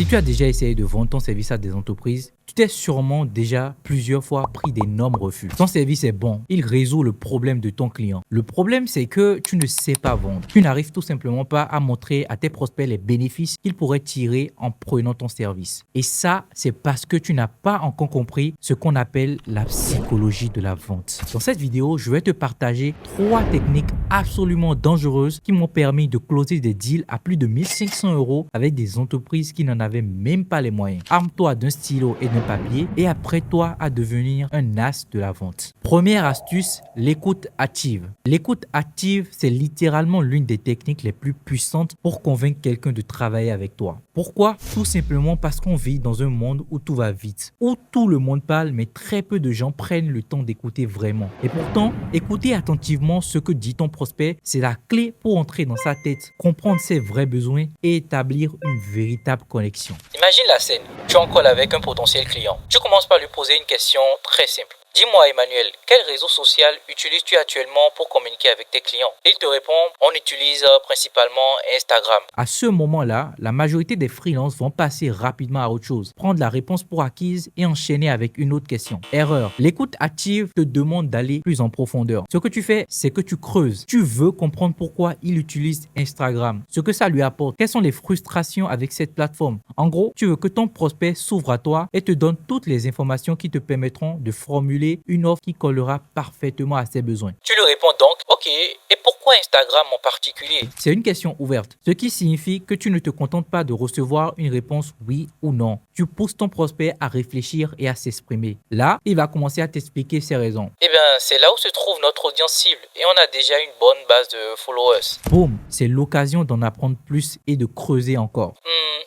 Si tu as déjà essayé de vendre ton service à des entreprises, tu t'es sûrement déjà plusieurs fois pris d'énormes refus. Ton service est bon, il résout le problème de ton client. Le problème, c'est que tu ne sais pas vendre. Tu n'arrives tout simplement pas à montrer à tes prospects les bénéfices qu'ils pourraient tirer en prenant ton service. Et ça, c'est parce que tu n'as pas encore compris ce qu'on appelle la psychologie de la vente. Dans cette vidéo, je vais te partager 3 techniques absolument dangereuses qui m'ont permis de closer des deals à plus de 1500 € avec des entreprises qui n'en avaient même pas les moyens. Arme-toi d'un stylo et d'un papier et apprête-toi à devenir un as de la vente. Première astuce, l'écoute active. L'écoute active, c'est littéralement l'une des techniques les plus puissantes pour convaincre quelqu'un de travailler avec toi. Pourquoi? Tout simplement parce qu'on vit dans un monde où tout va vite, où tout le monde parle, mais très peu de gens prennent le temps d'écouter vraiment. Et pourtant, écouter attentivement ce que dit ton prospect, c'est la clé pour entrer dans sa tête, comprendre ses vrais besoins et établir une véritable connexion. Imagine la scène, tu es en call avec un potentiel client. Tu commences par lui poser une question très simple. Dis-moi Emmanuel, quel réseau social utilises-tu actuellement pour communiquer avec tes clients? Il te répond, on utilise principalement Instagram. À ce moment-là, la majorité des freelances vont passer rapidement à autre chose, prendre la réponse pour acquise et enchaîner avec une autre question. Erreur. L'écoute active te demande d'aller plus en profondeur. Ce que tu fais, c'est que tu creuses. Tu veux comprendre pourquoi il utilise Instagram, ce que ça lui apporte, quelles sont les frustrations avec cette plateforme. En gros, tu veux que ton prospect s'ouvre à toi et te donne toutes les informations qui te permettront de formuler une offre qui collera parfaitement à ses besoins. Tu lui réponds donc, ok, et pourquoi Instagram en particulier? C'est une question ouverte, ce qui signifie que tu ne te contentes pas de recevoir une réponse oui ou non. Tu pousses ton prospect à réfléchir et à s'exprimer. Là, il va commencer à t'expliquer ses raisons. Eh bien, c'est là où se trouve notre audience cible et on a déjà une bonne base de followers. Boum, c'est l'occasion d'en apprendre plus et de creuser encore.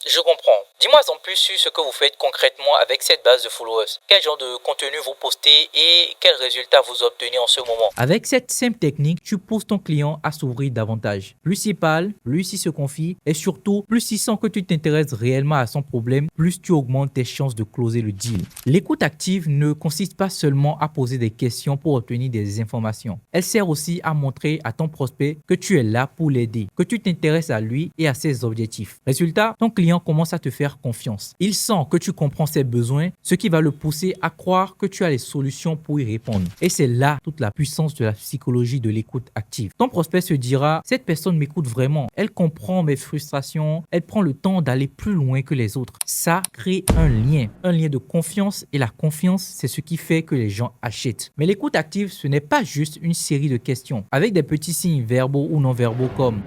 Je comprends. Dis-moi en plus sur ce que vous faites concrètement avec cette base de followers. Quel genre de contenu vous postez et quels résultats vous obtenez en ce moment? Avec cette simple technique, tu pousses ton client à s'ouvrir davantage. Plus il parle, plus il se confie et surtout, plus il sent que tu t'intéresses réellement à son problème, plus tu augmentes tes chances de closer le deal. L'écoute active ne consiste pas seulement à poser des questions pour obtenir des informations. Elle sert aussi à montrer à ton prospect que tu es là pour l'aider, que tu t'intéresses à lui et à ses objectifs. Résultat, ton client commence à te faire confiance. Il sent que tu comprends ses besoins, ce qui va le pousser à croire que tu as les solutions pour y répondre. Et c'est là toute la puissance de la psychologie de l'écoute active. Ton prospect se dira, cette personne m'écoute vraiment, elle comprend mes frustrations, elle prend le temps d'aller plus loin que les autres. Ça crée un lien de confiance et la confiance, c'est ce qui fait que les gens achètent. Mais l'écoute active, ce n'est pas juste une série de questions avec des petits signes verbaux ou non verbaux comme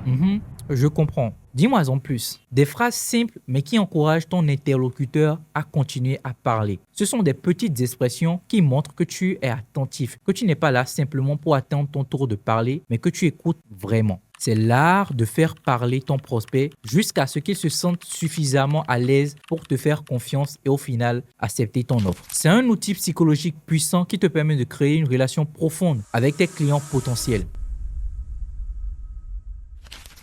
je comprends. Dis-moi en plus. Des phrases simples mais qui encouragent ton interlocuteur à continuer à parler. Ce sont des petites expressions qui montrent que tu es attentif, que tu n'es pas là simplement pour attendre ton tour de parler, mais que tu écoutes vraiment. C'est l'art de faire parler ton prospect jusqu'à ce qu'il se sente suffisamment à l'aise pour te faire confiance et au final accepter ton offre. C'est un outil psychologique puissant qui te permet de créer une relation profonde avec tes clients potentiels.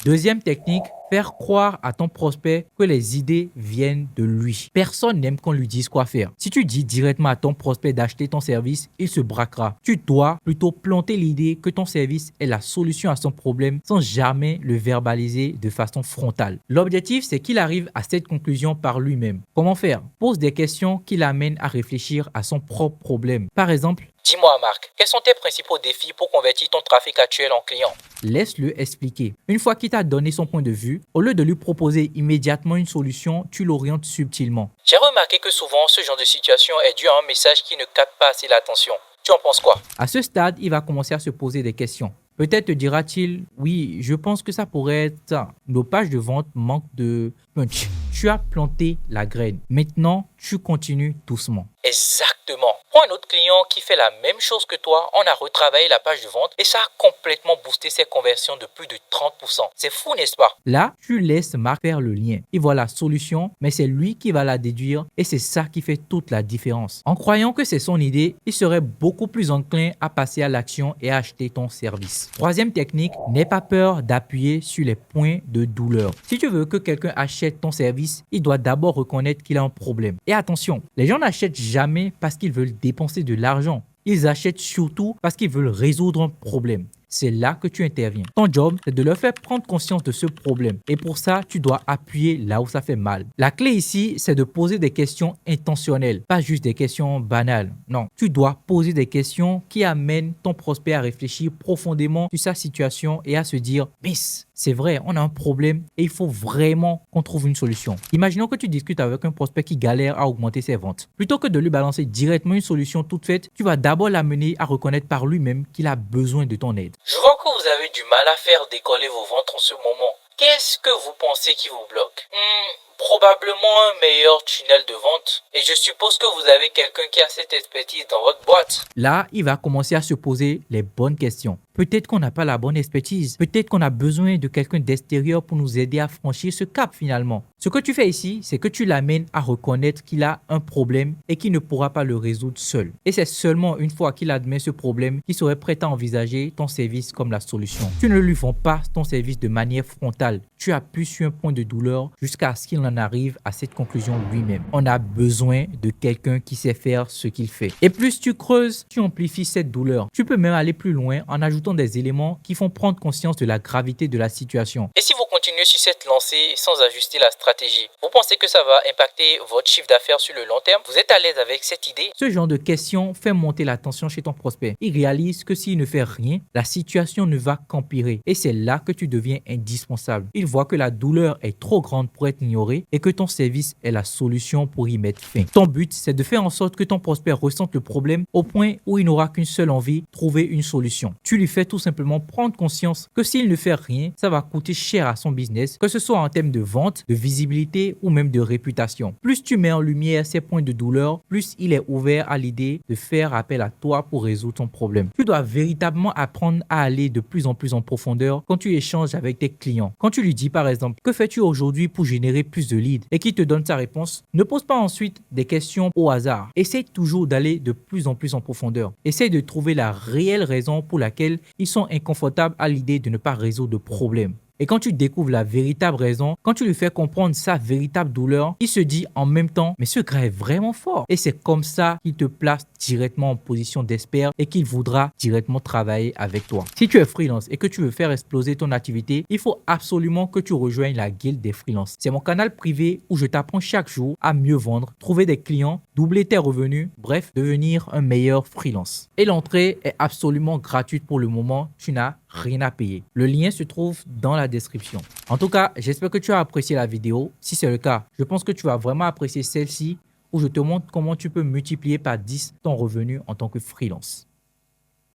Deuxième technique, faire croire à ton prospect que les idées viennent de lui. Personne n'aime qu'on lui dise quoi faire. Si tu dis directement à ton prospect d'acheter ton service, il se braquera. Tu dois plutôt planter l'idée que ton service est la solution à son problème sans jamais le verbaliser de façon frontale. L'objectif, c'est qu'il arrive à cette conclusion par lui-même. Comment faire? Pose des questions qui l'amènent à réfléchir à son propre problème. Par exemple, dis-moi Marc, quels sont tes principaux défis pour convertir ton trafic actuel en client? Laisse-le expliquer. Une fois qu'il t'a donné son point de vue, au lieu de lui proposer immédiatement une solution, tu l'orientes subtilement. J'ai remarqué que souvent, ce genre de situation est dû à un message qui ne capte pas assez l'attention. Tu en penses quoi? À ce stade, il va commencer à se poser des questions. Peut-être te dira-t-il, oui, je pense que ça pourrait être ça. Nos pages de vente manquent de punch. Tu as planté la graine. Maintenant, tu continues doucement. Exactement. Pour un autre client qui fait la même chose que toi, on a retravaillé la page de vente et ça a complètement boosté ses conversions de plus de 30%. C'est fou, n'est-ce pas? Là, tu laisses Marc faire le lien. Il voit la solution, mais c'est lui qui va la déduire et c'est ça qui fait toute la différence. En croyant que c'est son idée, il serait beaucoup plus enclin à passer à l'action et à acheter ton service. Troisième technique, n'aie pas peur d'appuyer sur les points de douleur. Si tu veux que quelqu'un achète ton service, il doit d'abord reconnaître qu'il a un problème. Et attention, les gens n'achètent jamais parce qu'ils veulent dépenser de l'argent. Ils achètent surtout parce qu'ils veulent résoudre un problème. c'est là que tu interviens. Ton job, c'est de leur faire prendre conscience de ce problème. Et pour ça, tu dois appuyer là où ça fait mal. La clé ici, c'est de poser des questions intentionnelles, pas juste des questions banales. Non, tu dois poser des questions qui amènent ton prospect à réfléchir profondément sur sa situation et à se dire « Miss, c'est vrai, on a un problème et il faut vraiment qu'on trouve une solution. » Imaginons que tu discutes avec un prospect qui galère à augmenter ses ventes. Plutôt que de lui balancer directement une solution toute faite, tu vas d'abord l'amener à reconnaître par lui-même qu'il a besoin de ton aide. Je vois que vous avez du mal à faire décoller vos ventes en ce moment. Qu'est-ce que vous pensez qui vous bloque? Probablement un meilleur tunnel de vente. Et je suppose que vous avez quelqu'un qui a cette expertise dans votre boîte. Là, il va commencer à se poser les bonnes questions. Peut-être qu'on n'a pas la bonne expertise. Peut-être qu'on a besoin de quelqu'un d'extérieur pour nous aider à franchir ce cap finalement. Ce que tu fais ici, c'est que tu l'amènes à reconnaître qu'il a un problème et qu'il ne pourra pas le résoudre seul. Et c'est seulement une fois qu'il admet ce problème qu'il serait prêt à envisager ton service comme la solution. Tu ne lui vends pas ton service de manière frontale. Tu appuies sur un point de douleur jusqu'à ce qu'il en arrive à cette conclusion lui-même. On a besoin de quelqu'un qui sait faire ce qu'il fait. Et plus tu creuses, tu amplifies cette douleur. Tu peux même aller plus loin en ajoutant des éléments qui font prendre conscience de la gravité de la situation. Et si vous continuez sur cette lancée sans ajuster la stratégie, vous pensez que ça va impacter votre chiffre d'affaires sur le long terme? Vous êtes à l'aise avec cette idée? Ce genre de questions fait monter la tension chez ton prospect. Il réalise que s'il ne fait rien, la situation ne va qu'empirer. Et c'est là que tu deviens indispensable. Il voit que la douleur est trop grande pour être ignorée et que ton service est la solution pour y mettre fin. Ton but, c'est de faire en sorte que ton prospect ressente le problème au point où il n'aura qu'une seule envie, trouver une solution. Tu lui fais tout simplement prendre conscience que s'il ne fait rien, ça va coûter cher à son business, que ce soit en termes de vente, de visibilité ou même de réputation. Plus tu mets en lumière ces points de douleur, plus il est ouvert à l'idée de faire appel à toi pour résoudre ton problème. Tu dois véritablement apprendre à aller de plus en plus en profondeur quand tu échanges avec tes clients. Quand tu lui dis par exemple, que fais-tu aujourd'hui pour générer plus de leads et qu'il te donne sa réponse, ne pose pas ensuite des questions au hasard. Essaye toujours d'aller de plus en plus en profondeur. Essaye de trouver la réelle raison pour laquelle ils sont inconfortables à l'idée de ne pas résoudre de problème. Et quand tu découvres la véritable raison, quand tu lui fais comprendre sa véritable douleur, il se dit en même temps, mais ce gars est vraiment fort. Et c'est comme ça qu'il te place directement en position d'expert et qu'il voudra directement travailler avec toi. Si tu es freelance et que tu veux faire exploser ton activité, il faut absolument que tu rejoignes la guilde des freelances. C'est mon canal privé où je t'apprends chaque jour à mieux vendre, trouver des clients, doubler tes revenus, bref, devenir un meilleur freelance. Et l'entrée est absolument gratuite pour le moment, tu n'as rien à payer. Le lien se trouve dans la description. En tout cas, j'espère que tu as apprécié la vidéo. Si c'est le cas, je pense que tu vas vraiment apprécier celle-ci où je te montre comment tu peux multiplier par 10 ton revenu en tant que freelance.